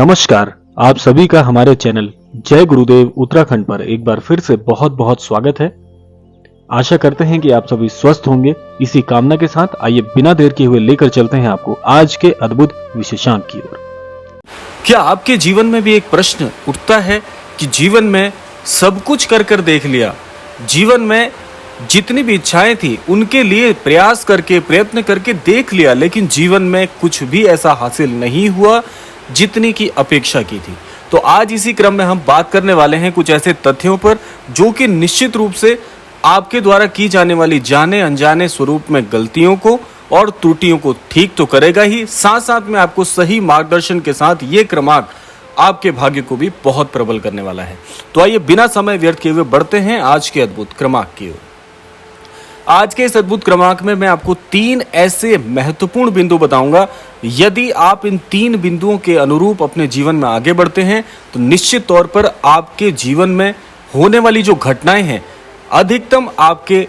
नमस्कार। आप सभी का हमारे चैनल जय गुरुदेव उत्तराखंड पर एक बार फिर से बहुत बहुत स्वागत है। आशा करते हैं कि आप सभी स्वस्थ होंगे। इसी कामना के साथ आइए बिना देर किए हुए लेकर चलते हैं आपको आज के अद्भुत विशेषांक की ओर। क्या आपके जीवन में भी एक प्रश्न उठता है कि जीवन में सब कुछ कर कर देख लिया, जीवन में जितनी भी इच्छाएं थी उनके लिए प्रयास करके प्रयत्न करके देख लिया, लेकिन जीवन में कुछ भी ऐसा हासिल नहीं हुआ जितनी की अपेक्षा की थी। तो आज इसी क्रम में हम बात करने वाले हैं कुछ ऐसे तथ्यों पर जो कि निश्चित रूप से आपके द्वारा की जाने वाली जाने अनजाने स्वरूप में गलतियों को और त्रुटियों को ठीक तो करेगा ही, साथ साथ में आपको सही मार्गदर्शन के साथ ये क्रमांक आपके भाग्य को भी बहुत प्रबल करने वाला है। तो आइए बिना समय व्यर्थ किए हुए बढ़ते हैं आज के अद्भुत क्रमांक की ओर। आज के इस अद्भुत क्रमांक में मैं आपको 3 ऐसे महत्वपूर्ण बिंदु बताऊंगा। यदि आप इन 3 बिंदुओं के अनुरूप अपने जीवन में आगे बढ़ते हैं तो निश्चित तौर पर आपके जीवन में होने वाली जो घटनाएं हैं अधिकतम आपके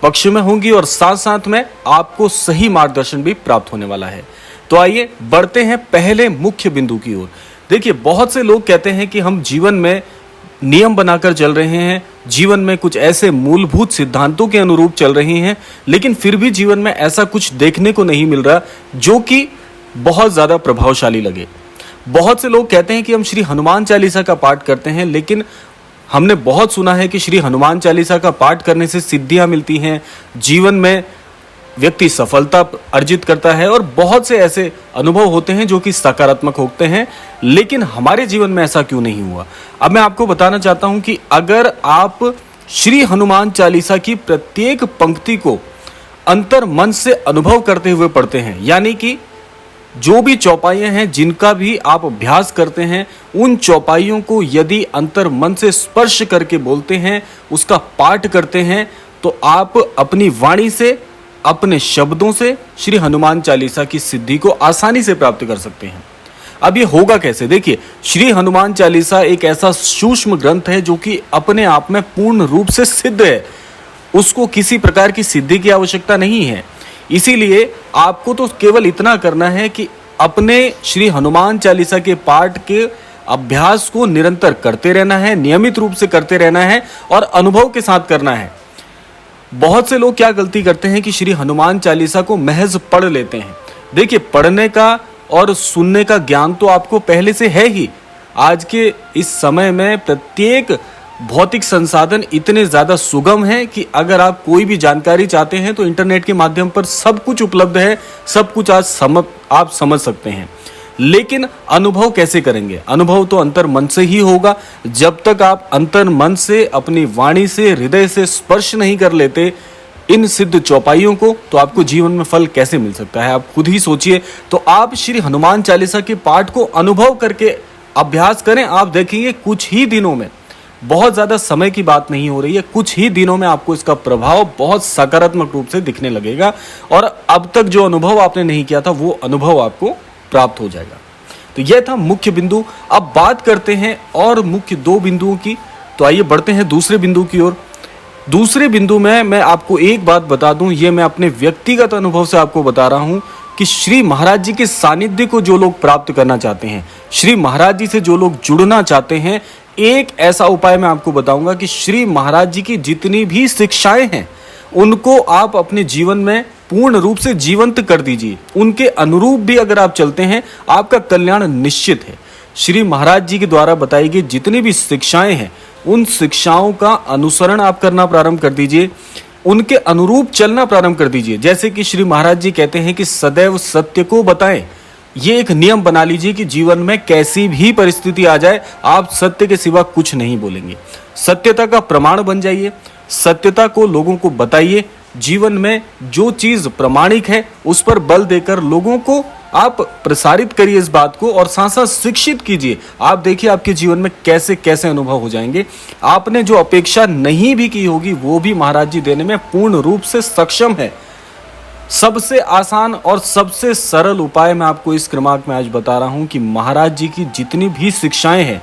पक्ष में होंगी और साथ साथ में आपको सही मार्गदर्शन भी प्राप्त होने वाला है। तो आइए बढ़ते हैं पहले मुख्य बिंदु की ओर। देखिए, बहुत से लोग कहते हैं कि हम जीवन में नियम बनाकर चल रहे हैं, जीवन में कुछ ऐसे मूलभूत सिद्धांतों के अनुरूप चल रहे हैं, लेकिन फिर भी जीवन में ऐसा कुछ देखने को नहीं मिल रहा जो कि बहुत ज्यादा प्रभावशाली लगे। बहुत से लोग कहते हैं कि हम श्री हनुमान चालीसा का पाठ करते हैं, लेकिन हमने बहुत सुना है कि श्री हनुमान चालीसा का पाठ करने से सिद्धियां मिलती हैं, जीवन में व्यक्ति सफलता अर्जित करता है और बहुत से ऐसे अनुभव होते हैं जो कि सकारात्मक होते हैं, लेकिन हमारे जीवन में ऐसा क्यों नहीं हुआ। अब मैं आपको बताना चाहता हूं कि अगर आप श्री हनुमान चालीसा की प्रत्येक पंक्ति को अंतर मन से अनुभव करते हुए पढ़ते हैं, यानी कि जो भी चौपाइयां हैं जिनका भी आप अभ्यास करते हैं, उन चौपाइयों को यदि अंतर मन से स्पर्श करके बोलते हैं, उसका पाठ करते हैं, तो आप अपनी वाणी से, अपने शब्दों से श्री हनुमान चालीसा की सिद्धि को आसानी से प्राप्त कर सकते हैं। अब ये होगा कैसे? देखिए, श्री हनुमान चालीसा एक ऐसा सूक्ष्म ग्रंथ है जो कि अपने आप में पूर्ण रूप से सिद्ध है, उसको किसी प्रकार की सिद्धि की आवश्यकता नहीं है। इसीलिए आपको तो केवल इतना करना है कि अपने श्री हनुमान चालीसा के पाठ के अभ्यास को निरंतर करते रहना है, नियमित रूप से करते रहना है और अनुभव के साथ करना है। बहुत से लोग क्या गलती करते हैं कि श्री हनुमान चालीसा को महज पढ़ लेते हैं। देखिए, पढ़ने का और सुनने का ज्ञान तो आपको पहले से है ही। आज के इस समय में प्रत्येक भौतिक संसाधन इतने ज्यादा सुगम हैं कि अगर आप कोई भी जानकारी चाहते हैं तो इंटरनेट के माध्यम पर सब कुछ उपलब्ध है, सब कुछ आज आप समझ सकते हैं। लेकिन अनुभव कैसे करेंगे? अनुभव तो अंतर मन से ही होगा। जब तक आप अंतर मन से, अपनी वाणी से, हृदय से स्पर्श नहीं कर लेते इन सिद्ध चौपाइयों को, तो आपको जीवन में फल कैसे मिल सकता है? आप खुद ही सोचिए। तो आप श्री हनुमान चालीसा के पाठ को अनुभव करके अभ्यास करें। आप देखेंगे कुछ ही दिनों में, बहुत ज्यादा समय की बात नहीं हो रही है, कुछ ही दिनों में आपको इसका प्रभाव बहुत सकारात्मक रूप से दिखने लगेगा और अब तक जो अनुभव आपने नहीं किया था वो अनुभव आपको प्राप्त हो जाएगा। तो यह था मुख्य बिंदु। अब बात करते हैं और मुख्य 2 बिंदुओं की। तो आइए बढ़ते हैं दूसरे बिंदु की ओर। दूसरे बिंदु में मैं आपको एक बात बता दूं, ये मैं अपने व्यक्तिगत अनुभव से आपको बता रहा हूं कि श्री महाराज जी के सानिध्य को जो लोग प्राप्त करना चाहते हैं, श्री महाराज जी से जो लोग जुड़ना चाहते हैं, एक ऐसा उपाय मैं आपको बताऊंगा कि श्री महाराज जी की जितनी भी शिक्षाएं हैं उनको आप अपने जीवन में पूर्ण रूप से जीवंत कर दीजिए। उनके अनुरूप भी अगर आप चलते हैं, आपका कल्याण निश्चित है। श्री महाराज जी के द्वारा बताई गई जितनी भी शिक्षाएं हैं, उन शिक्षाओं का अनुसरण आप करना प्रारंभ कर दीजिए, उनके अनुरूप चलना प्रारंभ कर दीजिए। जैसे कि श्री महाराज जी कहते हैं कि सदैव सत्य को बताएं। ये एक नियम बना लीजिए कि जीवन में कैसी भी परिस्थिति आ जाए, आप सत्य के सिवा कुछ नहीं बोलेंगे। सत्यता का प्रमाण बन जाइए, सत्यता को लोगों को बताइए। जीवन में जो चीज प्रामाणिक है उस पर बल देकर लोगों को आप प्रसारित करिए इस बात को और साथ साथ शिक्षित कीजिए। आप देखिए आपके जीवन में कैसे कैसे अनुभव हो जाएंगे। आपने जो अपेक्षा नहीं भी की होगी वो भी महाराज जी देने में पूर्ण रूप से सक्षम है। सबसे आसान और सबसे सरल उपाय मैं आपको इस क्रमांक में आज बता रहा हूं कि महाराज जी की जितनी भी शिक्षाएं हैं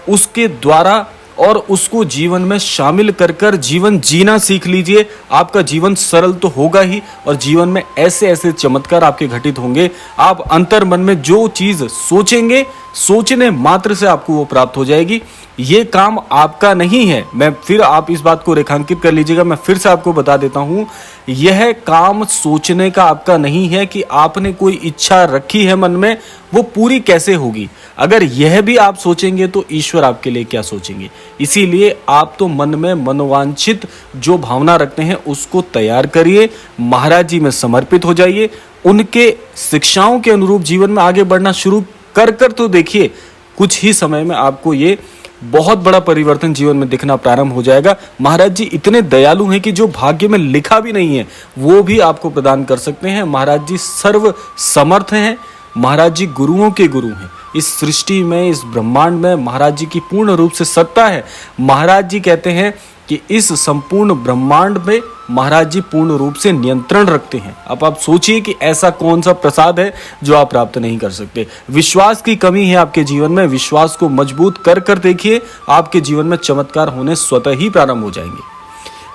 उसके द्वारा और उसको जीवन में शामिल कर कर जीवन जीना सीख लीजिए। आपका जीवन सरल तो होगा ही और जीवन में ऐसे ऐसे चमत्कार आपके घटित होंगे। आप अंतर मन में जो चीज सोचेंगे, सोचने मात्र से आपको वो प्राप्त हो जाएगी। ये काम आपका नहीं है। मैं फिर, आप इस बात को रेखांकित कर लीजिएगा, मैं फिर से आपको बता देता हूं, यह काम सोचने का आपका नहीं है कि आपने कोई इच्छा रखी है मन में, वो पूरी कैसे होगी। अगर यह भी आप सोचेंगे तो ईश्वर आपके लिए क्या सोचेंगे। इसीलिए आप तो मन में मनोवांछित जो भावना रखते हैं उसको तैयार करिए, महाराज जी में समर्पित हो जाइए, उनके शिक्षाओं के अनुरूप जीवन में आगे बढ़ना शुरू कर तो देखिए, कुछ ही समय में आपको ये बहुत बड़ा परिवर्तन जीवन में दिखना प्रारंभ हो जाएगा। महाराज जी इतने दयालु हैं कि जो भाग्य में लिखा भी नहीं है वो भी आपको प्रदान कर सकते हैं। महाराज जी सर्व समर्थ हैं। महाराज जी गुरुओं के गुरु हैं। इस सृष्टि में, इस ब्रह्मांड में महाराज जी की पूर्ण रूप से सत्ता है। महाराज जी कहते हैं कि इस संपूर्ण ब्रह्मांड में महाराज जी पूर्ण रूप से नियंत्रण रखते हैं। अब आप सोचिए कि ऐसा कौन सा प्रसाद है जो आप प्राप्त नहीं कर सकते। विश्वास की कमी है आपके जीवन में, विश्वास को मजबूत कर देखिए, आपके जीवन में चमत्कार होने स्वतः ही प्रारंभ हो जाएंगे।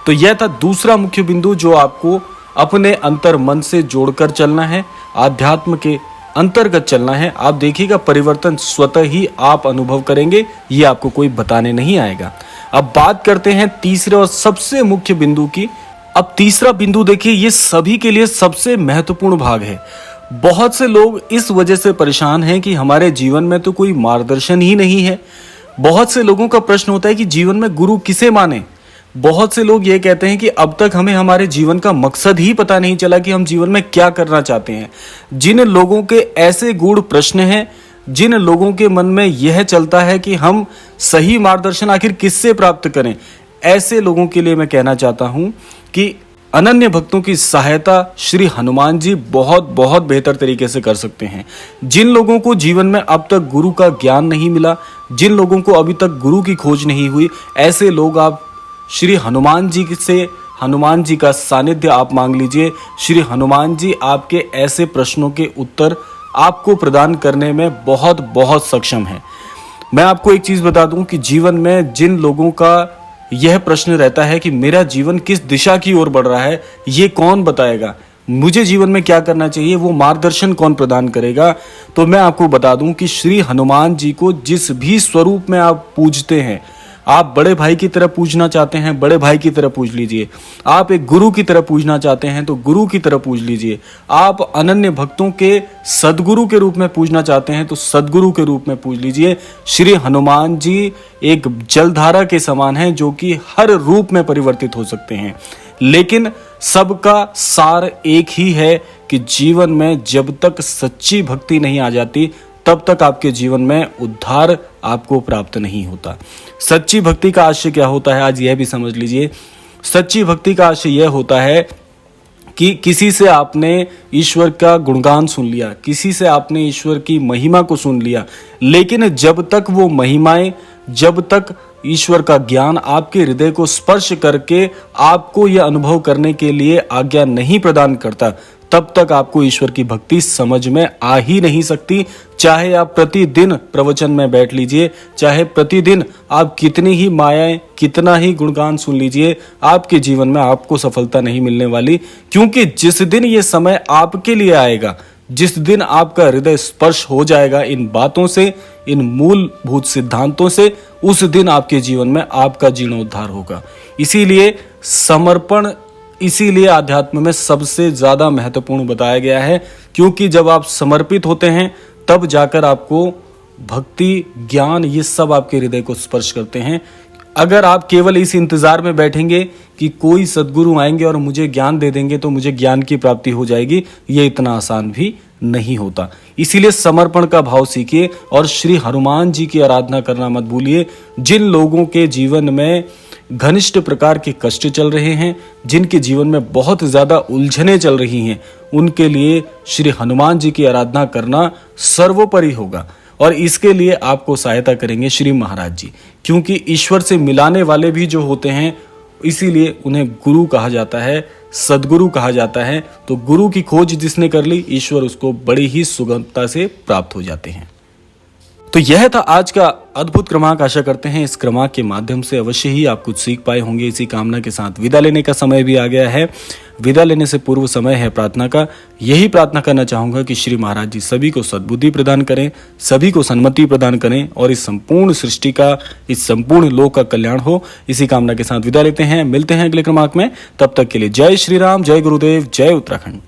तो यह था दूसरा मुख्य बिंदु जो आपको अपने अंतर मन से जोड़कर चलना है, आध्यात्म के अंतर्गत चलना है। आप देखिएगा परिवर्तन स्वतः ही आप अनुभव करेंगे, ये आपको कोई बताने नहीं आएगा। अब बात करते हैं तीसरे और सबसे मुख्य बिंदु की। अब तीसरा बिंदु देखिए, ये सभी के लिए सबसे महत्वपूर्ण भाग है। बहुत से लोग इस वजह से परेशान हैं कि हमारे जीवन में तो कोई मार्गदर्शन ही नहीं है। बहुत से लोगों का प्रश्न होता है कि जीवन में गुरु किसे माने। बहुत से लोग ये कहते हैं कि अब तक हमें हमारे जीवन का मकसद ही पता नहीं चला कि हम जीवन में क्या करना चाहते हैं। जिन लोगों के ऐसे गूढ़ प्रश्न हैं, जिन लोगों के मन में यह चलता है कि हम सही मार्गदर्शन आखिर किससे प्राप्त करें, ऐसे लोगों के लिए मैं कहना चाहता हूं कि अनन्य भक्तों की सहायता श्री हनुमान जी बहुत बहुत बेहतर तरीके से कर सकते हैं। जिन लोगों को जीवन में अब तक गुरु का ज्ञान नहीं मिला, जिन लोगों को अभी तक गुरु की खोज नहीं हुई, ऐसे लोग आप श्री हनुमान जी से हनुमान जी का सानिध्य आप मांग लीजिए। श्री हनुमान जी आपके ऐसे प्रश्नों के उत्तर आपको प्रदान करने में बहुत बहुत सक्षम है। मैं आपको एक चीज बता दूं कि जीवन में जिन लोगों का यह प्रश्न रहता है कि मेरा जीवन किस दिशा की ओर बढ़ रहा है, ये कौन बताएगा, मुझे जीवन में क्या करना चाहिए, वो मार्गदर्शन कौन प्रदान करेगा, तो मैं आपको बता दूं कि श्री हनुमान जी को जिस भी स्वरूप में आप पूजते हैं, आप बड़े भाई की तरह पूजना चाहते हैं, बड़े भाई की तरह पूज लीजिए। आप एक गुरु की तरह पूजना चाहते हैं तो गुरु की तरह पूज लीजिए। आप अनन्य भक्तों के सदगुरु के रूप में पूजना चाहते हैं तो सदगुरु के रूप में पूज लीजिए। श्री हनुमान जी एक जलधारा के समान हैं जो कि हर रूप में परिवर्तित हो सकते हैं, लेकिन सबका सार एक ही है कि जीवन में जब तक सच्ची भक्ति नहीं आ जाती तब तक आपके जीवन में उद्धार आपको प्राप्त नहीं होता। सच्ची भक्ति का आशय क्या होता है, आज यह भी समझ लीजिए। सच्ची भक्ति का आशय यह होता है कि किसी से आपने ईश्वर का गुणगान सुन लिया, किसी से आपने ईश्वर की महिमा को सुन लिया, लेकिन जब तक वो महिमाएं, जब तक ईश्वर का ज्ञान आपके हृदय को स्पर्श करके आपको यह अनुभव करने के लिए आज्ञा नहीं प्रदान करता, तब तक आपको ईश्वर की भक्ति समझ में आ ही नहीं सकती। चाहे आप प्रतिदिन प्रवचन में बैठ लीजिए, चाहे प्रतिदिन आप कितनी ही मायाएं, कितना ही गुणगान सुन लीजिए, आपके जीवन में आपको सफलता नहीं मिलने वाली। क्योंकि जिस दिन ये समय आपके लिए आएगा, जिस दिन आपका हृदय स्पर्श हो जाएगा इन बातों से, इन मूलभूत सिद्धांतों से, उस दिन आपके जीवन में आपका जीर्णोद्धार होगा। इसीलिए समर्पण, इसीलिए आध्यात्म में सबसे ज्यादा महत्वपूर्ण बताया गया है, क्योंकि जब आप समर्पित होते हैं तब जाकर आपको भक्ति, ज्ञान, ये सब आपके हृदय को स्पर्श करते हैं। अगर आप केवल इस इंतजार में बैठेंगे कि कोई सद्गुरु आएंगे और मुझे ज्ञान दे देंगे तो मुझे ज्ञान की प्राप्ति हो जाएगी, ये इतना आसान भी नहीं होता। इसीलिए समर्पण का भाव सीखिए और श्री हनुमान जी की आराधना करना मत भूलिए। जिन लोगों के जीवन में घनिष्ठ प्रकार के कष्ट चल रहे हैं, जिनके जीवन में बहुत ज्यादा उलझनें चल रही हैं, उनके लिए श्री हनुमान जी की आराधना करना सर्वोपरि होगा। और इसके लिए आपको सहायता करेंगे श्री महाराज जी, क्योंकि ईश्वर से मिलाने वाले भी जो होते हैं, इसीलिए उन्हें गुरु कहा जाता है, सदगुरु कहा जाता है। तो गुरु की खोज जिसने कर ली, ईश्वर उसको बड़ी ही सुगमता से प्राप्त हो जाते हैं। तो यह था आज का अद्भुत क्रमांक। आशा करते हैं इस क्रमांक के माध्यम से अवश्य ही आप कुछ सीख पाए होंगे। इसी कामना के साथ विदा लेने का समय भी आ गया है। विदा लेने से पूर्व समय है प्रार्थना का। यही प्रार्थना करना चाहूंगा कि श्री महाराज जी सभी को सद्बुद्धि प्रदान करें, सभी को सन्मति प्रदान करें और इस संपूर्ण सृष्टि का, इस संपूर्ण लोक का कल्याण हो। इसी कामना के साथ विदा लेते हैं। मिलते हैं अगले क्रमांक में। तब तक के लिए जय श्री राम, जय गुरुदेव, जय उत्तराखंड।